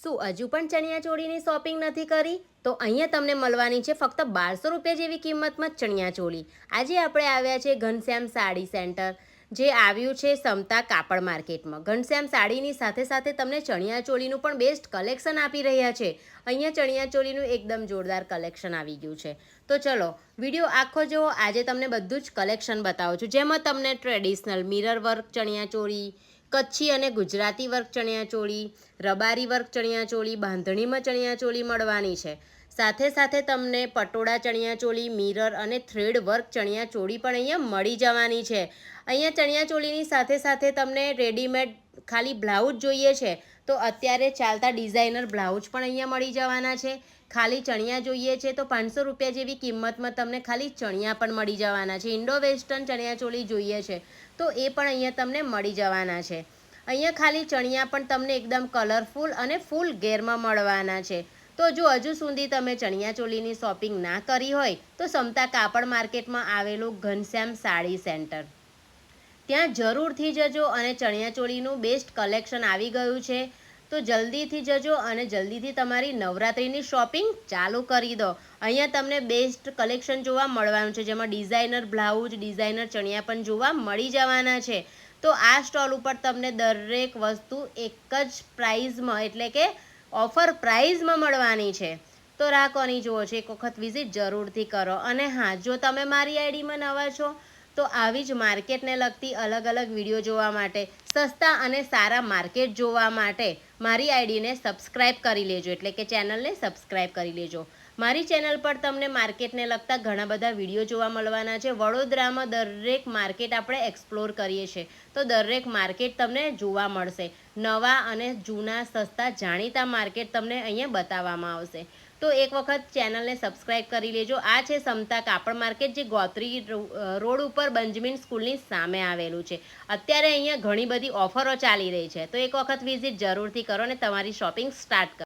શું હજુ પણ ચણિયાચોળીની શોપિંગ નથી કરી? તો અહીંયા તમને મળવાની છે ફક્ત 1200 રૂપિયા જેવી કિંમતમાં ચણિયાચોળી. આજે આપણે આવ્યા છે ઘનશ્યામ સાડી સેન્ટર, જે આવ્યું છે સમતા કાપડ માર્કેટમાં. ઘનશ્યામ સાડીની સાથે સાથે તમને ચણિયાચોળીનું પણ બેસ્ટ કલેક્શન આપી રહ્યા છે. અહીંયા ચણિયાચોળીનું એકદમ જોરદાર કલેક્શન આવી ગયું છે. તો ચલો વિડીયો આખો જુઓ. આજે તમને બધું જ કલેક્શન બતાવું છું, જેમાં તમને ટ્રેડિશનલ મિરર વર્ક ચણિયાચોળી, કચ્છી અને ગુજરાતી વર્ક ચણિયાચોળી, રબારી વર્ક ચણિયાચોળી, બાંધણીમાં ચણિયાચોળી મળવાની છે. સાથે સાથે તમને પટોળા ચણિયાચોળી, મિરર અને થ્રેડ વર્ક ચણિયાચોળી પણ અહીંયા મળી જવાની છે. અહીંયા ચણિયાચોળીની સાથે સાથે તમને રેડીમેડ ખાલી બ્લાઉઝ જોઈએ છે તો અત્યારે ચાલતા ડિઝાઇનર બ્લાઉઝ પણ અહીંયા મળી જવાના છે. ખાલી ચણિયા જોઈએ છે તો 500 રૂપિયા જેવી કિંમતમાં તમને ખાલી ચણિયા પણ મળી જવાના છે. ઇન્ડો વેસ્ટર્ન ચણિયાચોળી જોઈએ છે તો એ પણ અહીંયા તમને મળી જવાના છે. અહીંયા ખાલી ચણિયા પણ તમને એકદમ કલરફુલ અને ફૂલ ઘેરમાં મળવાના છે. તો જો હજુ સુધી તમે ચણિયાચોળીની શોપિંગ ના કરી હોય તો સમતા કાપડ માર્કેટમાં આવેલું ઘનશ્યામ સાડી સેન્ટર, ત્યાં જરૂરથી જજો. અને ચણિયાચોળીનું બેસ્ટ કલેક્શન આવી ગયું છે તો જલ્દીથી જજો અને જલ્દીથી તમારી નવરાત્રિની શોપિંગ ચાલુ કરી દો. અહીંયા તમને બેસ્ટ કલેક્શન જોવા મળવાનું છે, જેમાં ડિઝાઇનર બ્લાઉઝ, ડિઝાઇનર ચણિયા પણ જોવા મળી જવાના છે. તો આ સ્ટોલ ઉપર તમને દરેક વસ્તુ એક જ પ્રાઇઝમાં, એટલે કે ઓફર પ્રાઇઝમાં મળવાની છે. તો રાહ કોની જુઓ છો, એક વખત વિઝિટ જરૂરથી કરો. અને હા, જો તમે મારી આઈડીમાં નવા છો તો આવી જ માર્કેટને લગતી અલગ અલગ વિડીયો જોવા માટે, સસ્તા અને સારા માર્કેટ જોવા માટે મારી આઈડીને સબસ્ક્રાઈબ કરી લેજો, એટલે કે ચેનલને સબસ્ક્રાઈબ કરી લેજો. મારી ચેનલ પર તમને માર્કેટને લગતા ઘણા બધા વિડીયો જોવા મળવાના છે. વડોદરામાં દરેક માર્કેટ આપણે એક્સપ્લોર કરીએ છીએ તો દરેક માર્કેટ તમને જોવા મળશે. નવા અને જૂના, સસ્તા, જાણીતા માર્કેટ તમને અહીંયા બતાવવામાં આવશે. તો એક વખત ચેનલને સબસ્ક્રાઈબ કરી લેજો. આ છે સમતા કાપડ માર્કેટ, જે ગોત્રી રોડ ઉપર બંજમીન સ્કૂલની સામે આવેલું છે. અત્યારે અહીંયા ઘણી બધી ઓફરો ચાલી રહી છે તો એક વખત વિઝિટ જરૂરથી કરો અને તમારી શોપિંગ સ્ટાર્ટ કરો.